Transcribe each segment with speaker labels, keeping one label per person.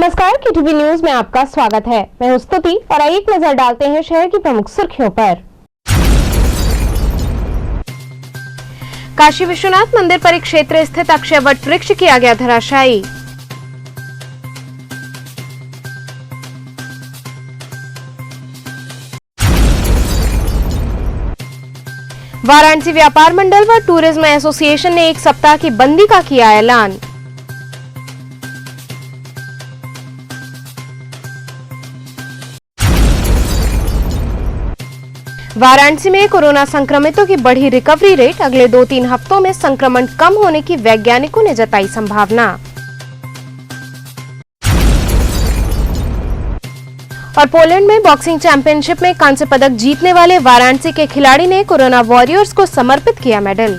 Speaker 1: नमस्कार, KTV news में आपका स्वागत है। मैं हूं स्तुति और आइए एक नजर डालते हैं शहर की प्रमुख सुर्खियों पर। काशी विश्वनाथ मंदिर परिक्षेत्र स्थित अक्षय वट वृक्ष किया गया धराशायी। वाराणसी व्यापार मंडल व टूरिज्म एसोसिएशन ने एक सप्ताह की बंदी का किया ऐलान। वाराणसी में कोरोना संक्रमितों की बढ़ी रिकवरी रेट, अगले 2-3 हफ्तों में संक्रमण कम होने की वैज्ञानिकों ने जताई संभावना। और पोलैंड में बॉक्सिंग चैंपियनशिप में कांस्य पदक जीतने वाले वाराणसी के खिलाड़ी ने कोरोना वॉरियर्स को समर्पित किया मेडल।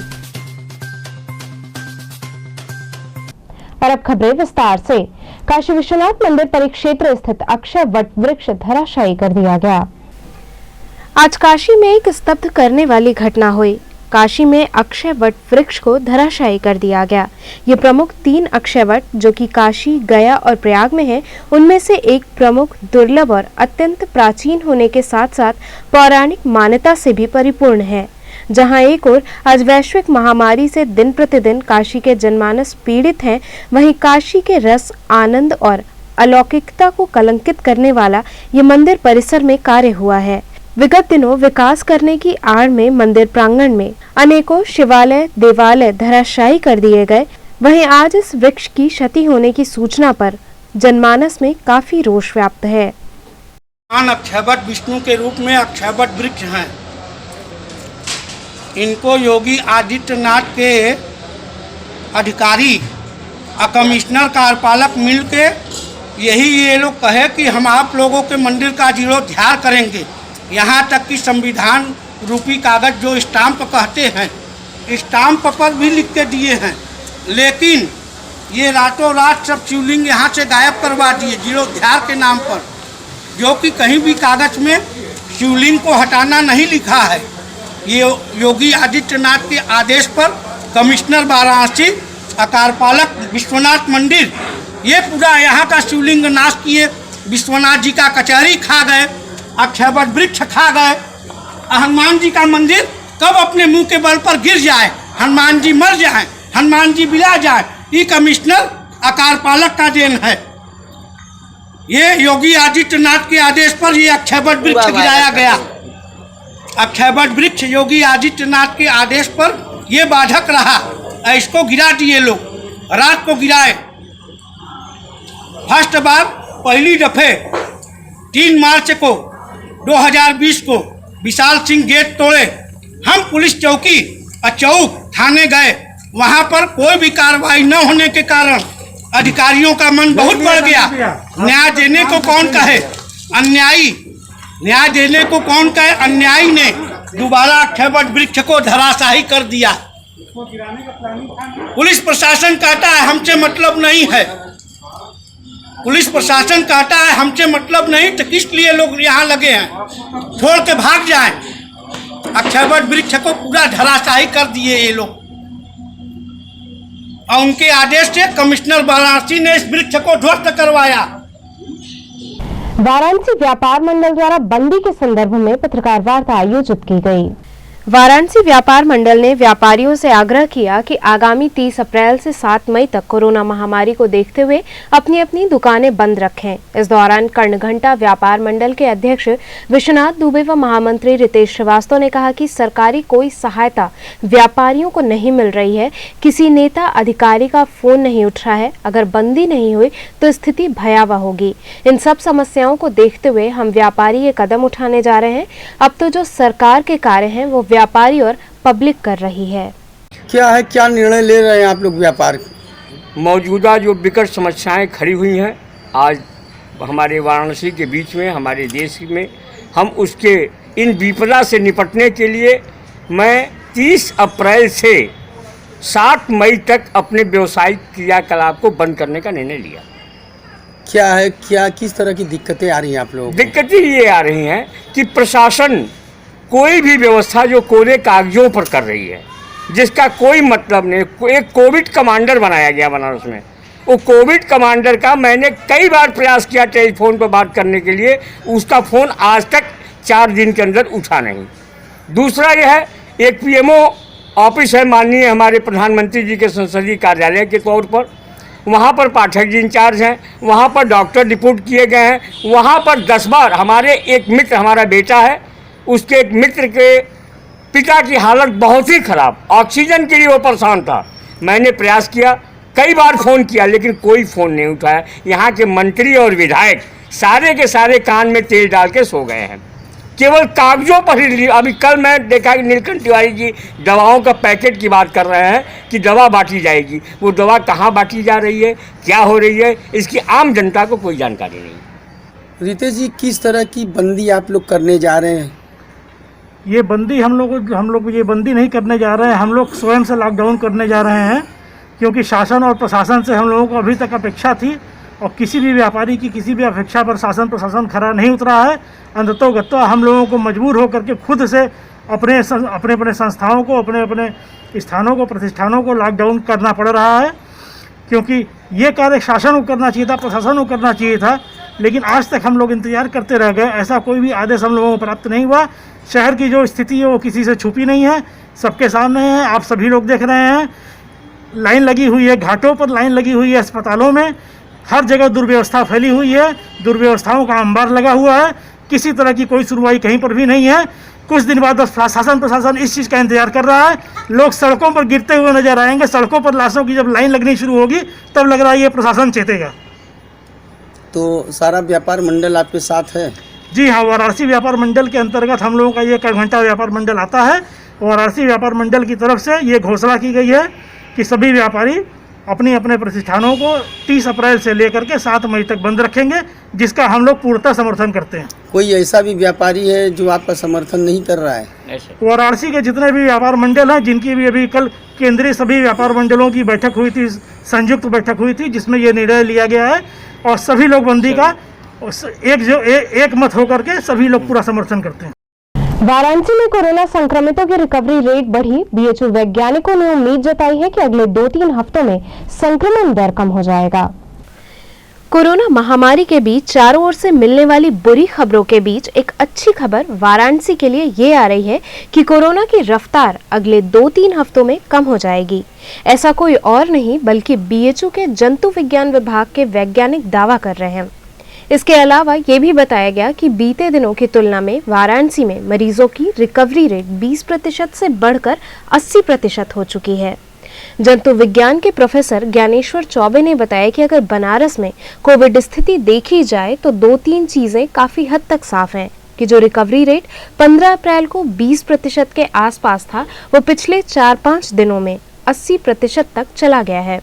Speaker 1: और अब खबरें विस्तार से। काशी विश्वनाथ मंदिर परिक्षेत्र स्थित अक्षय वट वृक्ष धराशायी कर दिया गया। आज काशी में एक स्तब्ध करने वाली घटना हुई। काशी में अक्षय वट वृक्ष को धराशायी कर दिया गया। ये प्रमुख 3 अक्षय वट जो कि काशी, गया और प्रयाग में हैं, उनमें से एक प्रमुख, दुर्लभ और अत्यंत प्राचीन होने के साथ साथ पौराणिक मान्यता से भी परिपूर्ण है। जहां एक ओर आज वैश्विक महामारी से दिन प्रतिदिन काशी के जनमानस पीड़ित हैं, वहीं काशी के रस, आनंद और अलौकिकता को कलंकित करने वाला ये मंदिर परिसर में कार्य हुआ है। विगत दिनों विकास करने की आड़ में मंदिर प्रांगण में अनेकों शिवालय, देवालय धराशायी कर दिए गए। वहीं आज इस वृक्ष की क्षति होने की सूचना पर जनमानस में काफी रोष व्याप्त है।
Speaker 2: अक्षयवट विष्णु के रूप में अक्षयवट वृक्ष हैं। इनको योगी आदित्यनाथ के अधिकारी कमिश्नर कार्यपालक मिलके यही ये लोग कहे कि हम आप लोगों के मंदिर का जीर्णोद्धार करेंगे। यहाँ तक कि संविधान रूपी कागज जो स्टाम्प कहते हैं, स्टाम्प पर भी लिख के दिए हैं, लेकिन ये रातों रात सब शिवलिंग यहाँ से गायब करवा दिए जीर्णोद्धार के नाम पर, जो कि कहीं भी कागज में शिवलिंग को हटाना नहीं लिखा है। ये योगी आदित्यनाथ के आदेश पर कमिश्नर वाराणसी, कार्यपालक विश्वनाथ मंदिर, ये पूरा यहाँ का शिवलिंग नाश किए। विश्वनाथ जी का कचहरी खा गए, अक्षयवट वृक्ष खा गए। हनुमान जी का मंदिर कब अपने मुंह के बल पर गिर जाए, हनुमान जी मर जाए, हनुमान जी बिला जाए, ये कमिश्नर कार्यपालक का देन है। ये योगी आदित्यनाथ के आदेश पर ये अक्षयवट वृक्ष गिराया गया। अक्षयवट वृक्ष योगी आदित्यनाथ के आदेश पर ये बाधक रहा, इसको गिरा दिए लोग, रात को गिराए। फर्स्ट बार पहली दफे 3 मार्च को 2020 को विशाल सिंह गेट तोड़े। हम पुलिस चौकी चौक थाने गए, वहां पर कोई भी कार्रवाई न होने के कारण अधिकारियों का मन बहुत बढ़ गया। न्याय देने को कौन कहे, अन्यायी न्याय देने को कौन कहे, अन्यायी ने दोबारा अक्षयवट वृक्ष को धराशायी कर दिया। पुलिस प्रशासन कहता है हमसे मतलब नहीं है, पुलिस प्रशासन कहता है हमसे मतलब नहीं, तो किस लिए लोग यहाँ लगे हैं, छोड़ के भाग जाएं। अक्षयवट वृक्ष को पूरा धराशायी कर दिए ये लोग, और उनके आदेश से कमिश्नर वाराणसी ने इस वृक्ष को ध्वस्त करवाया।
Speaker 1: वाराणसी व्यापार मंडल द्वारा बंदी के संदर्भ में पत्रकार वार्ता आयोजित की गई। वाराणसी व्यापार मंडल ने व्यापारियों से आग्रह किया कि आगामी 30 अप्रैल से 7 मई तक कोरोना महामारी को देखते हुए अपनी अपनी दुकानें बंद रखें। इस दौरान कर्णघंटा व्यापार मंडल के अध्यक्ष विश्वनाथ दुबे व महामंत्री रितेश श्रीवास्तव ने कहा कि सरकारी कोई सहायता व्यापारियों को नहीं मिल रही है, किसी नेता अधिकारी का फोन नहीं उठ रहा है। अगर बंदी नहीं हुई तो स्थिति भयावह होगी। इन सब समस्याओं को देखते हुए हम व्यापारी ये कदम उठाने जा रहे हैं। अब तो जो सरकार के कार्य हैं वो व्यापारी और पब्लिक कर रही है।
Speaker 3: क्या निर्णय ले रहे हैं आप लोग व्यापार?
Speaker 4: मौजूदा जो विकट समस्याएं खड़ी हुई हैं आज हमारे वाराणसी के बीच में, हमारे देश में, हम उसके इन विपदा से निपटने के लिए मैं 30 अप्रैल से 7 मई तक अपने व्यवसायिक क्रियाकलाप को बंद करने का निर्णय लिया।
Speaker 3: किस तरह की दिक्कतें आ रही हैं आप लोगों को?
Speaker 4: दिक्कतें ये आ रही हैं कि प्रशासन कोई भी व्यवस्था जो कोरे कागजों पर कर रही है, जिसका कोई मतलब नहीं। एक कोविड कमांडर बनाया गया बनारस में, वो कोविड कमांडर का मैंने कई बार प्रयास किया टेलीफोन पर बात करने के लिए, उसका फ़ोन आज तक 4 दिन के अंदर उठा नहीं। दूसरा यह है, एक पीएमओ ऑफिस है माननीय हमारे प्रधानमंत्री जी के संसदीय कार्यालय के तौर पर, वहाँ पर पाठक जी इंचार्ज हैं, वहाँ पर डॉक्टर रिपोर्ट किए गए हैं, वहाँ पर 10 बार हमारे एक मित्र, हमारा बेटा है, उसके एक मित्र के पिता की हालत बहुत ही खराब, ऑक्सीजन के लिए वो परेशान था। मैंने प्रयास किया, कई बार फ़ोन किया, लेकिन कोई फ़ोन नहीं उठाया। यहाँ के मंत्री और विधायक सारे के सारे कान में तेल डाल के सो गए हैं, केवल कागजों पर ही। अभी कल मैं देखा कि नीलकंठ तिवारी जी दवाओं का पैकेट की बात कर रहे हैं कि दवा बांटी जाएगी। वो दवा कहाँ बांटी जा रही है, क्या हो रही है, इसकी आम जनता को कोई जानकारी नहीं।
Speaker 3: रितेश जी, किस तरह की बंदी आप लोग करने जा रहे हैं?
Speaker 5: ये बंदी हम लोग ये बंदी नहीं करने जा रहे हैं, हम लोग स्वयं से लॉकडाउन करने जा रहे हैं, क्योंकि शासन और प्रशासन से हम लोगों को अभी तक अपेक्षा थी और किसी भी व्यापारी की किसी भी अपेक्षा पर शासन प्रशासन खरा नहीं उतरा है। अंततोगत्वा हम लोगों को मजबूर होकर के खुद से अपने संस्थाओं को, अपने स्थानों को, प्रतिष्ठानों को लॉकडाउन करना पड़ रहा है, क्योंकि ये कार्य शासन को करना चाहिए था, प्रशासन को करना चाहिए था, लेकिन आज तक हम लोग इंतजार करते रह गए। ऐसा कोई भी आदेश हम लोगों को प्राप्त नहीं हुआ। शहर की जो स्थिति है वो किसी से छुपी नहीं है, सबके सामने है, आप सभी लोग देख रहे हैं। लाइन लगी हुई है, घाटों पर लाइन लगी हुई है, अस्पतालों में हर जगह दुर्व्यवस्था फैली हुई है, दुर्व्यवस्थाओं का अंबार लगा हुआ है, किसी तरह की कोई सुनवाई कहीं पर भी नहीं है। कुछ दिन बाद बस शासन प्रशासन इस चीज़ का इंतजार कर रहा है। लोग सड़कों पर गिरते हुए नजर आएंगे, सड़कों पर लाशों की जब लाइन लगनी शुरू होगी तब लग रहा है ये प्रशासन चेतेगा।
Speaker 3: तो सारा व्यापार मंडल आपके साथ है?
Speaker 5: जी हाँ, वाराणसी व्यापार मंडल के अंतर्गत हम लोगों का ये करघंटा व्यापार मंडल आता है। वाराणसी व्यापार मंडल की तरफ से ये घोषणा की गई है कि सभी व्यापारी अपने अपने प्रतिष्ठानों को 30 अप्रैल से लेकर के 7 मई तक बंद रखेंगे, जिसका हम लोग पूर्णतः समर्थन करते हैं।
Speaker 3: कोई ऐसा भी व्यापारी है जो आपका समर्थन नहीं कर रहा है?
Speaker 5: वाराणसी के जितने भी व्यापार मंडल हैं, जिनकी भी अभी कल केंद्रीय सभी व्यापार मंडलों की बैठक हुई थी, संयुक्त बैठक हुई थी, जिसमें ये निर्णय लिया गया है और सभी लोग बंदी का एक मत होकर के सभी लोग पूरा समर्थन करते हैं।
Speaker 1: वाराणसी में कोरोना संक्रमितों की रिकवरी रेट बढ़ी। बीएचयू वैज्ञानिकों ने उम्मीद जताई है कि अगले 2-3 हफ्तों में संक्रमण दर कम हो जाएगा। कोरोना महामारी के बीच चारों ओर से मिलने वाली बुरी खबरों के बीच एक अच्छी खबर वाराणसी के लिए ये आ रही है कि कोरोना की रफ्तार अगले 2-3 हफ्तों में कम हो जाएगी। ऐसा कोई और नहीं बल्कि बीएचयू के जंतु विज्ञान विभाग के वैज्ञानिक दावा कर रहे हैं। इसके अलावा ये भी बताया गया कि बीते दिनों की तुलना में वाराणसी में मरीजों की रिकवरी रेट 20% से बढ़कर 80% हो चुकी है। जंतु विज्ञान के प्रोफेसर ज्ञानेश्वर चौबे ने बताया कि अगर बनारस में कोविड स्थिति देखी जाए तो 2-3 चीजें काफी हद तक साफ हैं कि जो रिकवरी रेट 15 अप्रैल को 20% के आसपास था, वो पिछले 4-5 दिनों में 80% तक चला गया है।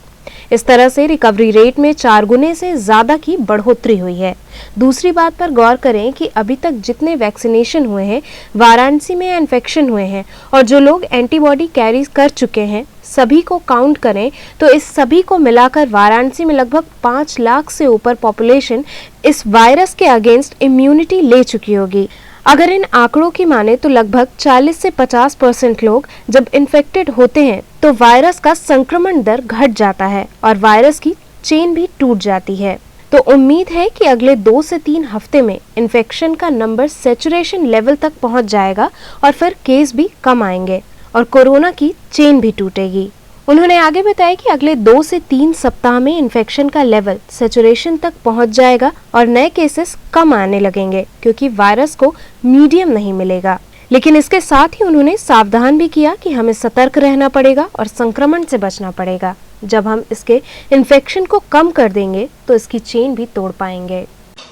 Speaker 1: इस तरह से रिकवरी रेट में 4 गुने से ज्यादा की बढ़ोतरी हुई है। दूसरी बात पर गौर करें कि अभी तक जितने वैक्सीनेशन हुए हैं, वाराणसी में इन्फेक्शन हुए हैं और जो लोग एंटीबॉडी कैरी कर चुके हैं, सभी को काउंट करें तो इस सभी को मिलाकर वाराणसी में लगभग 5 लाख से ऊपर पॉपुलेशन इस वायरस के अगेंस्ट इम्यूनिटी ले चुकी होगी। अगर इन आंकड़ों की माने तो लगभग 40 से 50% लोग जब इन्फेक्टेड होते हैं तो वायरस का संक्रमण दर घट जाता है और वायरस की चेन भी टूट जाती है। तो उम्मीद है कि अगले 2 से 3 हफ्ते में इन्फेक्शन का नंबर सैचुरेशन लेवल तक पहुंच जाएगा और फिर केस भी कम आएंगे और कोरोना की चेन भी टूटेगी। उन्होंने आगे बताया कि अगले 2 से 3 सप्ताह में इन्फेक्शन का लेवल सैचुरेशन तक पहुंच जाएगा और नए केसेस कम आने लगेंगे क्योंकि वायरस को मीडियम नहीं मिलेगा। लेकिन इसके साथ ही उन्होंने सावधान भी किया कि हमें सतर्क रहना पड़ेगा और संक्रमण से बचना पड़ेगा। जब हम इसके इन्फेक्शन को कम कर देंगे तो इसकी चेन भी तोड़ पाएंगे।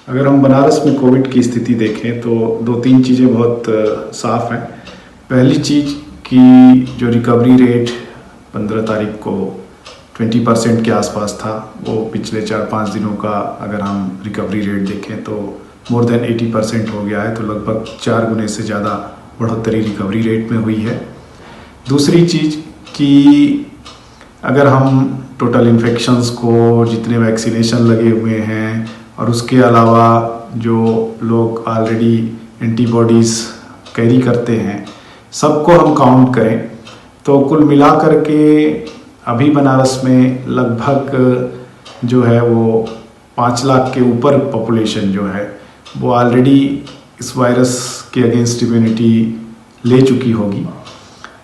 Speaker 6: अगर हम बनारस में कोविड की स्थिति देखें तो 2-3 चीज़ें बहुत साफ हैं। पहली चीज़ कि जो रिकवरी रेट 15 तारीख को 20% के आसपास था, वो पिछले 4-5 दिनों का अगर हम रिकवरी रेट देखें तो मोर देन 80% हो गया है। तो लगभग 4 गुने से ज़्यादा बढ़ोतरी रिकवरी रेट में हुई है। दूसरी चीज़ कि अगर हम टोटल इन्फेक्शंस को, जितने वैक्सीनेशन लगे हुए हैं और उसके अलावा जो लोग ऑलरेडी एंटीबॉडीज़ कैरी करते हैं, सबको हम काउंट करें तो कुल मिलाकर के अभी बनारस में लगभग जो है वो 5 लाख के ऊपर पॉपुलेशन जो है वो ऑलरेडी इस वायरस के अगेंस्ट इम्यूनिटी ले चुकी होगी।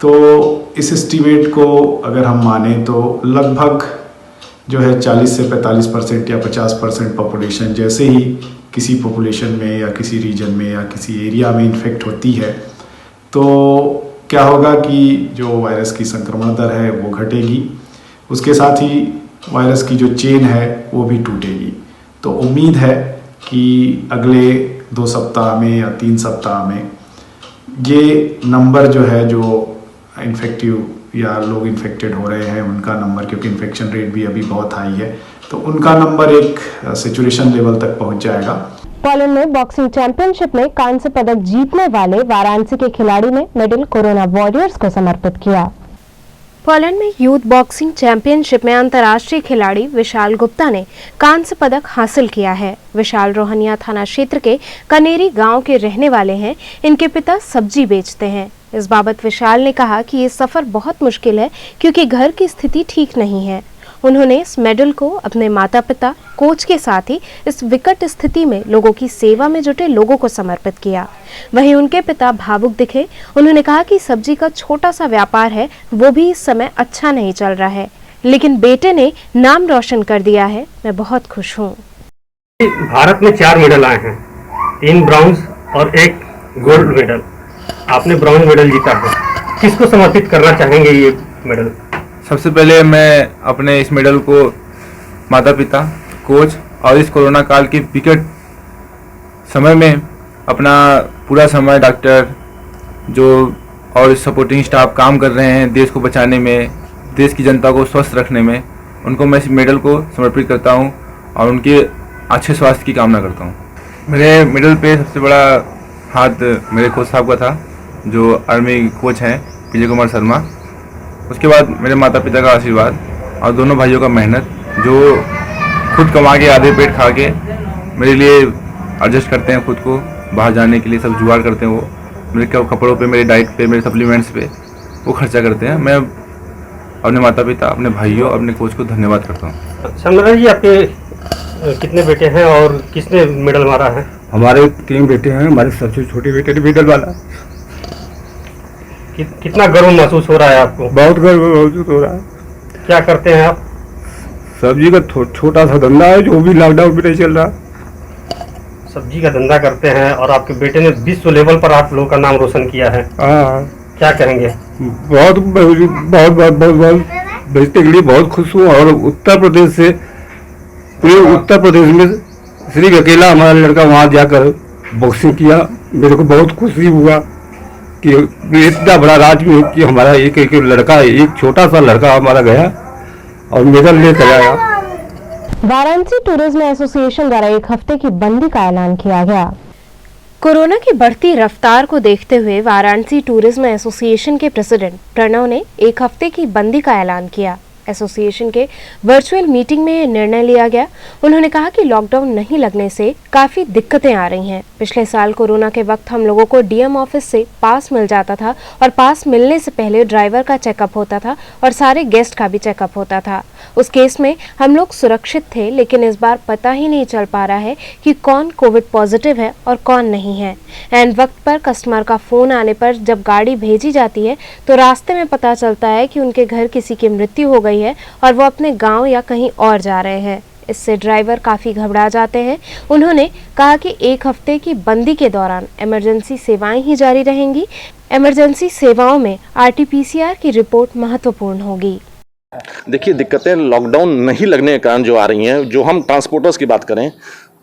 Speaker 6: तो इस एस्टीमेट को अगर हम माने तो लगभग जो है 40 से 45% या 50% पॉपुलेशन जैसे ही किसी पॉपुलेशन में या किसी रीजन में या किसी एरिया में इन्फेक्ट होती है तो क्या होगा कि जो वायरस की संक्रमण दर है वो घटेगी, उसके साथ ही वायरस की जो चेन है वो भी टूटेगी। तो उम्मीद है कि अगले 2 सप्ताह में या 3 सप्ताह में ये नंबर जो है जो इन्फेक्टिव या लोग इन्फेक्टेड हो रहे हैं उनका नंबर, क्योंकि इन्फेक्शन रेट भी अभी बहुत हाई है, तो उनका नंबर एक सैचुरेशन लेवल तक पहुंच जाएगा।
Speaker 1: पोलैंड में बॉक्सिंग चैंपियनशिप में कांस्य पदक जीतने वाले वाराणसी के खिलाड़ी ने मेडल कोरोना वॉरियर्स को समर्पित किया। पोलैंड में यूथ बॉक्सिंग चैंपियनशिप में अंतर्राष्ट्रीय खिलाड़ी विशाल गुप्ता ने कांस्य पदक हासिल किया है। विशाल रोहनिया थाना क्षेत्र के कनेरी गांव के रहने वाले हैं। इनके पिता सब्जी बेचते हैं। इस बाबत विशाल ने कहा कि ये सफर बहुत मुश्किल है क्योंकि घर की स्थिति ठीक नहीं है। उन्होंने इस मेडल को अपने माता पिता, कोच के साथ ही इस विकट स्थिति में लोगों की सेवा में जुटे लोगों को समर्पित किया। वहीं उनके पिता भावुक दिखे। उन्होंने कहा कि सब्जी का छोटा सा व्यापार है, वो भी इस समय अच्छा नहीं चल रहा है, लेकिन बेटे ने नाम रोशन कर दिया है। मैं बहुत खुश हूँ।
Speaker 7: भारत में 4 मेडल आए हैं, 3 ब्रॉन्ज और 1 गोल्ड मेडल। आपने ब्रॉन्ज मेडल जीता है, किसको समर्पित करना चाहेंगे ये मेडल?
Speaker 8: सबसे पहले मैं अपने इस मेडल को माता पिता, कोच और इस कोरोना काल के विकट समय में अपना पूरा समय डॉक्टर जो और सपोर्टिंग स्टाफ काम कर रहे हैं देश को बचाने में, देश की जनता को स्वस्थ रखने में, उनको मैं इस मेडल को समर्पित करता हूं और उनके अच्छे स्वास्थ्य की कामना करता हूं। मेरे मेडल पे सबसे बड़ा हाथ मेरे कोच साहब का था जो आर्मी कोच हैं विजय कुमार शर्मा। उसके बाद मेरे माता पिता का आशीर्वाद और दोनों भाइयों का मेहनत जो खुद कमा के आधे पेट खा के मेरे लिए एडजस्ट करते हैं, खुद को बाहर जाने के लिए सब जुगाड़ करते हैं। वो मेरे कपड़ों पे, मेरे डाइट पे, मेरे सप्लीमेंट्स पे वो खर्चा करते हैं। मैं अपने माता पिता, अपने भाइयों, अपने कोच को धन्यवाद करता हूँ।
Speaker 7: शर्मा जी, आपके कितने बेटे हैं और किसने मेडल मारा है?
Speaker 9: हमारे 3 बेटे हैं। हमारे सबसे छोटे बेटे ने मेडल मारा।
Speaker 7: कितना गर्व महसूस हो रहा है आपको?
Speaker 9: बहुत गर्व महसूस हो रहा है।
Speaker 7: क्या करते हैं आप?
Speaker 9: सब्जी का छोटा सा धंधा है जो भी लॉकडाउन में नहीं चल रहा।
Speaker 7: सब्जी का धंधा करते हैं और आपके बेटे ने विश्व लेवल पर आप लोगों का नाम रोशन किया है।
Speaker 9: हाँ,
Speaker 7: क्या कहेंगे?
Speaker 9: बहुत बहुत बहुत बहुत भेजने के लिए बहुत खुश हूँ। और उत्तर प्रदेश से, पूरे उत्तर प्रदेश में सिर्फ अकेला हमारा लड़का वहाँ जाकर बॉक्सिंग किया। मेरे को बहुत खुशी हुआ कि इतना बड़ा राज्य में कि हमारा एक लड़का, एक छोटा सा लड़का हमारा गया और मेडल लेकर आया।
Speaker 1: वाराणसी टूरिज्म एसोसिएशन द्वारा 1 हफ्ते की बंदी का ऐलान किया गया। कोरोना की बढ़ती रफ्तार को देखते हुए वाराणसी टूरिज्म एसोसिएशन के प्रेसिडेंट प्रणव ने 1 हफ्ते की बंदी का ऐलान किया। एसोसिएशन के वर्चुअल मीटिंग में यह निर्णय लिया गया। उन्होंने कहा कि लॉकडाउन नहीं लगने से काफ़ी दिक्कतें आ रही हैं। पिछले साल कोरोना के वक्त हम लोगों को डीएम ऑफिस से पास मिल जाता था और पास मिलने से पहले ड्राइवर का चेकअप होता था और सारे गेस्ट का भी चेकअप होता था। उस केस में हम लोग सुरक्षित थे, लेकिन इस बार पता ही नहीं चल पा रहा है कि कौन कोविड पॉजिटिव है और कौन नहीं है। एंड वक्त पर कस्टमर का फ़ोन आने पर जब गाड़ी भेजी जाती है तो रास्ते में पता चलता है कि उनके घर किसी की मृत्यु हो गई है और वो अपने गांव या कहीं और जा रहे हैं। इससे ड्राइवर काफ़ी घबरा जाते हैं। उन्होंने कहा कि 1 हफ्ते की बंदी के दौरान इमरजेंसी सेवाएं ही जारी रहेंगी। इमरजेंसी सेवाओं में आरटीपीसीआर की रिपोर्ट महत्वपूर्ण होगी।
Speaker 10: देखिए, दिक्कतें लॉकडाउन नहीं लगने के कारण जो आ रही हैं, जो हम ट्रांसपोर्टर्स की बात करें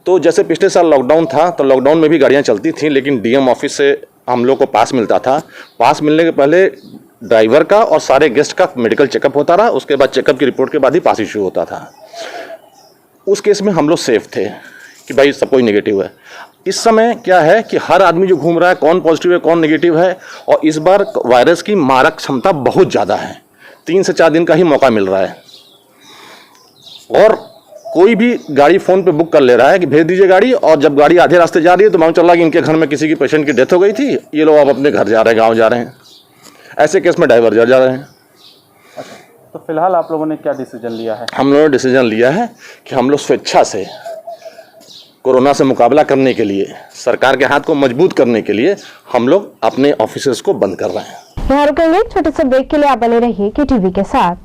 Speaker 10: तो जैसे पिछले साल लॉकडाउन था तो लॉकडाउन में भी गाड़ियां चलती थीं, लेकिन डीएम ऑफिस से हम लोग को पास मिलता था। पास मिलने के पहले ड्राइवर का और सारे गेस्ट का मेडिकल चेकअप होता रहा, उसके बाद चेकअप की रिपोर्ट के बाद ही पास इशू होता था। उस केस में हम लोग सेफ थे कि भाई सब कोई नेगेटिव है। इस समय क्या है कि हर आदमी जो घूम रहा है, कौन पॉजिटिव है कौन नेगेटिव है, और इस बार वायरस की मारक क्षमता बहुत ज़्यादा है। 3 से 4 दिन का ही मौका मिल रहा है और कोई भी गाड़ी फ़ोन पे बुक कर ले रहा है कि भेज दीजिए गाड़ी, और जब गाड़ी आधे रास्ते जा रही है तो मालूम चल रहा है कि इनके घर में किसी की पेशेंट की डेथ हो गई थी, ये लोग अब अपने घर जा रहे हैं, गाँव जा रहे हैं। ऐसे केस में ड्राइवर जा रहे हैं।
Speaker 11: तो फिलहाल आप लोगों ने क्या डिसीजन लिया है?
Speaker 10: हम लोगों ने डिसीजन लिया है कि हम लोग स्वेच्छा से कोरोना से मुकाबला करने के लिए, सरकार के हाथ को मजबूत करने के लिए हम लोग अपने ऑफिसेज को बंद कर रहे हैं।
Speaker 1: यहाँ रुकेंगे एक छोटे से ब्रेक के लिए, आप बने रहिए KTV के साथ।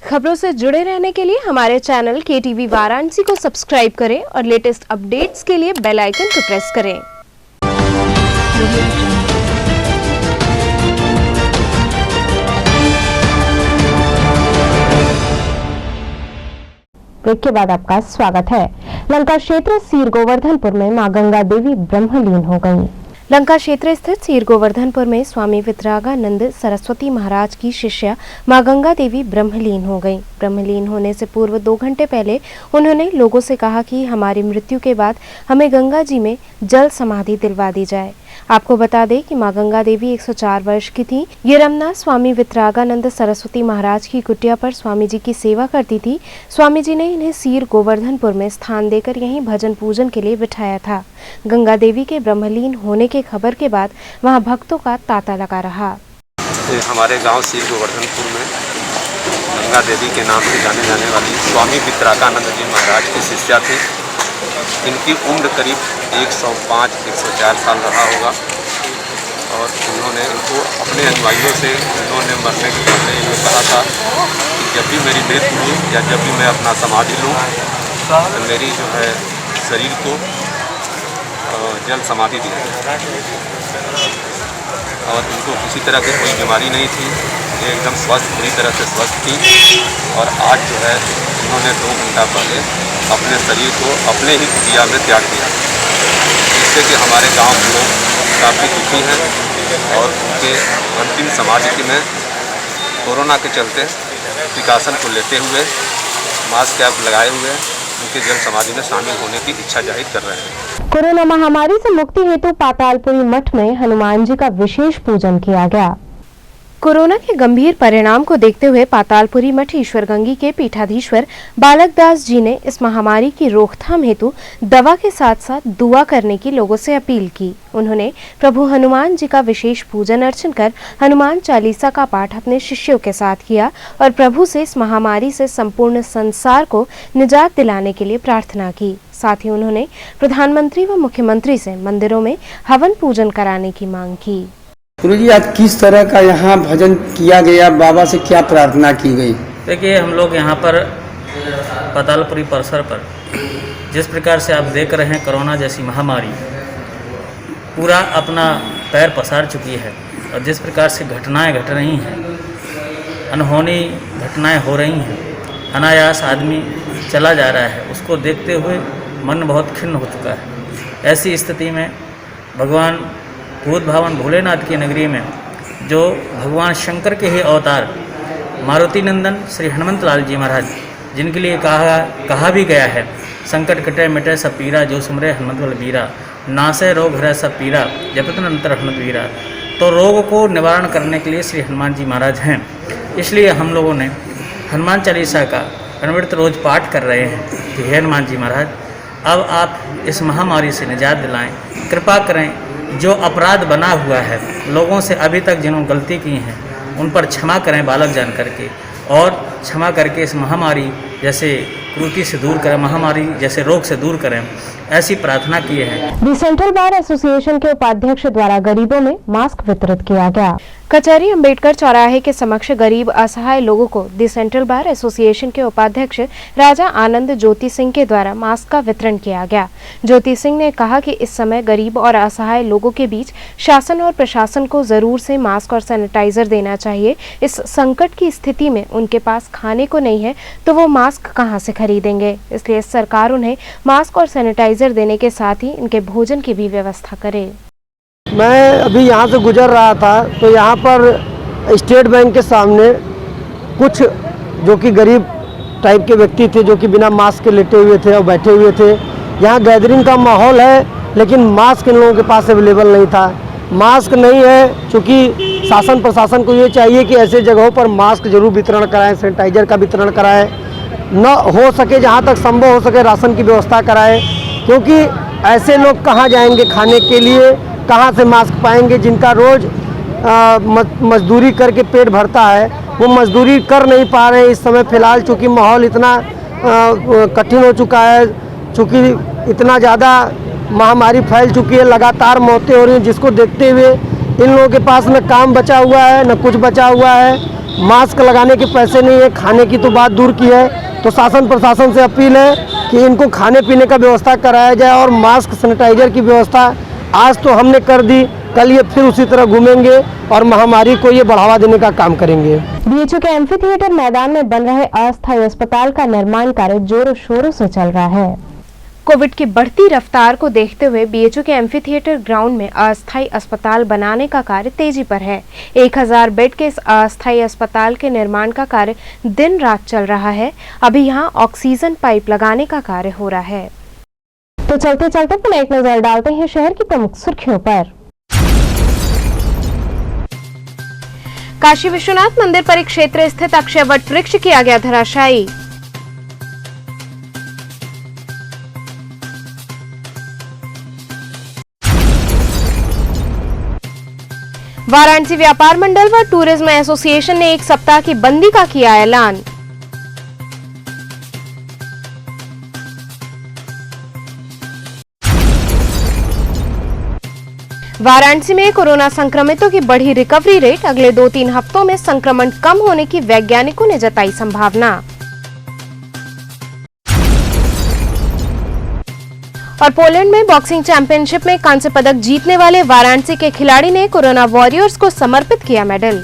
Speaker 1: खबरों से जुड़े रहने के लिए हमारे चैनल KTV वाराणसी को सब्सक्राइब करें और लेटेस्ट अपडेट्स के लिए बेल आइकन को प्रेस करें। ब्रेक के बाद आपका स्वागत है। लंका क्षेत्र सीर गोवर्धनपुर में मां गंगा देवी ब्रह्मलीन हो गईं। लंका क्षेत्र स्थित सीर गोवर्धनपुर में स्वामी वितरागानंद सरस्वती महाराज की शिष्या मां गंगा देवी ब्रह्मलीन हो गईं। ब्रह्मलीन होने से पूर्व 2 घंटे पहले उन्होंने लोगों से कहा कि हमारी मृत्यु के बाद हमें गंगा जी में जल समाधि दिलवा दी जाए। आपको बता दें कि मां गंगा देवी 104 वर्ष की थी। ये रमना स्वामी वितरागानंद सरस्वती महाराज की कुटिया पर स्वामी जी की सेवा करती थी। स्वामी जी ने इन्हें सीर गोवर्धनपुर में स्थान देकर यहीं भजन पूजन के लिए बिठाया था। गंगा देवी के ब्रह्मलीन होने के खबर के बाद वहां भक्तों का तांता लगा रहा।
Speaker 12: हमारे गांव सीर गोवर्धनपुर में गंगा देवी के नाम से जाने जाने वाली स्वामी वितरागानंद जी महाराज की शिष्या थी। इनकी उम्र करीब 105-104 साल रहा होगा और उन्होंने इनको अपने अनुयायियों से उन्होंने मरने के पहले इन्हें कहा था कि जब भी मेरी मृत्यु हो या जब भी मैं अपना समाधि लूँ तो मेरी जो है शरीर को जल समाधि दी और इनको किसी तरह की कोई बीमारी नहीं थी। ये एकदम स्वस्थ, पूरी तरह से स्वस्थ थी और आज जो है उन्होंने 2 घंटा पहले अपने शरीर को अपने ही कुटिया में त्याग दिया, जिससे कि हमारे गांव के लोग काफ़ी दुखी हैं और उनके अंतिम समाधि में कोरोना के चलते प्रिकॉशन को लेते हुए मास्क कैप लगाए हुए उनके जल समाधि में शामिल होने की इच्छा जाहिर कर रहे हैं।
Speaker 1: कोरोना महामारी से मुक्ति हेतु पातालपुरी मठ में हनुमान जी का विशेष पूजन किया गया। कोरोना के गंभीर परिणाम को देखते हुए पातालपुरी मठ ईश्वरगंगी के पीठाधीश्वर बालक दास जी ने इस महामारी की रोकथाम हेतु दवा के साथ साथ दुआ करने की लोगों से अपील की। उन्होंने प्रभु हनुमान जी का विशेष पूजन अर्चन कर हनुमान चालीसा का पाठ अपने शिष्यों के साथ किया और प्रभु से इस महामारी से संपूर्ण संसार को निजात दिलाने के लिए प्रार्थना की। साथ ही उन्होंने प्रधानमंत्री व मुख्यमंत्री से मंदिरों में हवन पूजन कराने की मांग की।
Speaker 3: गुरुजी, आज किस तरह का यहाँ भजन किया गया, बाबा से क्या प्रार्थना की गई?
Speaker 13: देखिए, हम लोग यहाँ पर पातालपुरी परिसर पर जिस प्रकार से आप देख रहे हैं कोरोना जैसी महामारी पूरा अपना पैर पसार चुकी है और जिस प्रकार से घटनाएं घट रही हैं, अनहोनी घटनाएं हो रही हैं, अनायास आदमी चला जा रहा है, उसको देखते हुए मन बहुत खिन्न हो चुका है। ऐसी स्थिति में भगवान भूत भावन भोलेनाथ की नगरी में जो भगवान शंकर के ही अवतार मारुति नंदन श्री हनुमंत लाल जी महाराज, जिनके लिए कहा भी गया है, संकट कटे मिटे सब पीरा, जो सुमरे हनुमत बल बीरा, नासे रोग हरै सब पीरा, जपत निरंतर हनुमत वीरा। तो रोग को निवारण करने के लिए श्री हनुमान जी महाराज हैं। इसलिए हम लोगों ने हनुमान चालीसा का अनवरत रोज पाठ कर रहे हैं कि हे हनुमान जी महाराज, अब आप इस महामारी से निजात दिलाएं, कृपा करें। जो अपराध बना हुआ है लोगों से अभी तक जिन्होंने गलती की हैं उन पर क्षमा करें बालक जान करके, और क्षमा करके इस महामारी जैसे कुरीति से दूर करें, महामारी जैसे रोग से दूर करें, ऐसी प्रार्थना की है।
Speaker 1: दी सेंट्रल बार एसोसिएशन के उपाध्यक्ष द्वारा गरीबों में मास्क वितरित किया गया। कचहरी अंबेडकर चौराहे के समक्ष गरीब असहाय लोगों को दी सेंट्रल बार एसोसिएशन के उपाध्यक्ष राजा आनंद ज्योति सिंह के द्वारा मास्क का वितरण किया गया। ज्योति सिंह ने कहा कि इस समय गरीब और असहाय लोगों के बीच शासन और प्रशासन को जरूर से मास्क और सैनिटाइजर देना चाहिए। इस संकट की स्थिति में उनके पास खाने को नहीं है तो वो मास्क कहां से खरीदेंगे, इसलिए सरकार उन्हें मास्क और सैनिटाइजर देने के साथ ही इनके भोजन की भी व्यवस्था करे।
Speaker 14: मैं अभी यहाँ से गुजर रहा था तो यहाँ पर स्टेट बैंक के सामने कुछ जो कि गरीब टाइप के व्यक्ति थे, जो कि बिना मास्क के लेटे हुए थे और बैठे हुए थे। यहाँ गैदरिंग का माहौल है लेकिन मास्क इन लोगों के पास अवेलेबल नहीं था। मास्क नहीं है, चूँकि शासन प्रशासन को ये चाहिए कि ऐसे जगहों पर मास्क जरूर वितरण कराएं, सैनिटाइजर का वितरण कराएं, न हो सके जहाँ तक संभव हो सके राशन की व्यवस्था कराएं, क्योंकि ऐसे लोग कहाँ जाएंगे खाने के लिए, कहाँ से मास्क पाएंगे? जिनका रोज़ मजदूरी करके पेट भरता है वो मजदूरी कर नहीं पा रहे इस समय फ़िलहाल, चूँकि माहौल इतना कठिन हो चुका है, चूँकि इतना ज़्यादा महामारी फैल चुकी है, लगातार मौतें हो रही हैं, जिसको देखते हुए इन लोगों के पास न काम बचा हुआ है न कुछ बचा हुआ है। मास्क लगाने के पैसे नहीं है, खाने की तो बात दूर की है। तो शासन प्रशासन से अपील है कि इनको खाने पीने का व्यवस्था कराया जाए और मास्क सैनिटाइजर की व्यवस्था आज तो हमने कर दी, कल ये फिर उसी तरह घूमेंगे और महामारी को ये बढ़ावा देने का काम करेंगे।
Speaker 1: बीएचयू के एम्फी थिएटर मैदान में बन रहे अस्थायी अस्पताल का निर्माण कार्य जोरों शोरों से चल रहा है। कोविड की बढ़ती रफ्तार को देखते हुए बीएचयू के एम्फी थिएटर ग्राउंड में अस्थायी अस्पताल बनाने का कार्य तेजी पर है। 1000 बेड के इस अस्थायी अस्पताल के निर्माण का कार्य दिन रात चल रहा है। अभी यहाँ ऑक्सीजन पाइप लगाने का कार्य हो रहा है। तो चलते चलते पुनः एक नजर डालते हैं शहर की प्रमुख सुर्खियों पर। काशी विश्वनाथ मंदिर परिक्षेत्र स्थित अक्षय वट वृक्ष किया गया धराशायी। वाराणसी व्यापार मंडल व टूरिज्म एसोसिएशन ने 1 सप्ताह की बंदी का किया ऐलान। वाराणसी में कोरोना संक्रमितों की बढ़ी रिकवरी रेट, अगले 2-3 हफ्तों में संक्रमण कम होने की वैज्ञानिकों ने जताई संभावना। और पोलैंड में बॉक्सिंग चैंपियनशिप में कांस्य पदक जीतने वाले वाराणसी के खिलाड़ी ने कोरोना वॉरियर्स को समर्पित किया मेडल।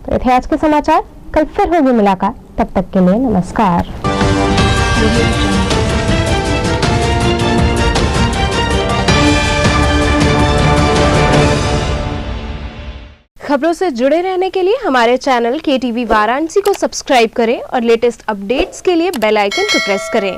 Speaker 1: तो थे आज के समाचार, कल फिर होगी मुलाकात, तब तक के लिए नमस्कार। खबरों से जुड़े रहने के लिए हमारे चैनल KTV वाराणसी को सब्सक्राइब करें और लेटेस्ट अपडेट्स के लिए बेल आइकन को प्रेस करें।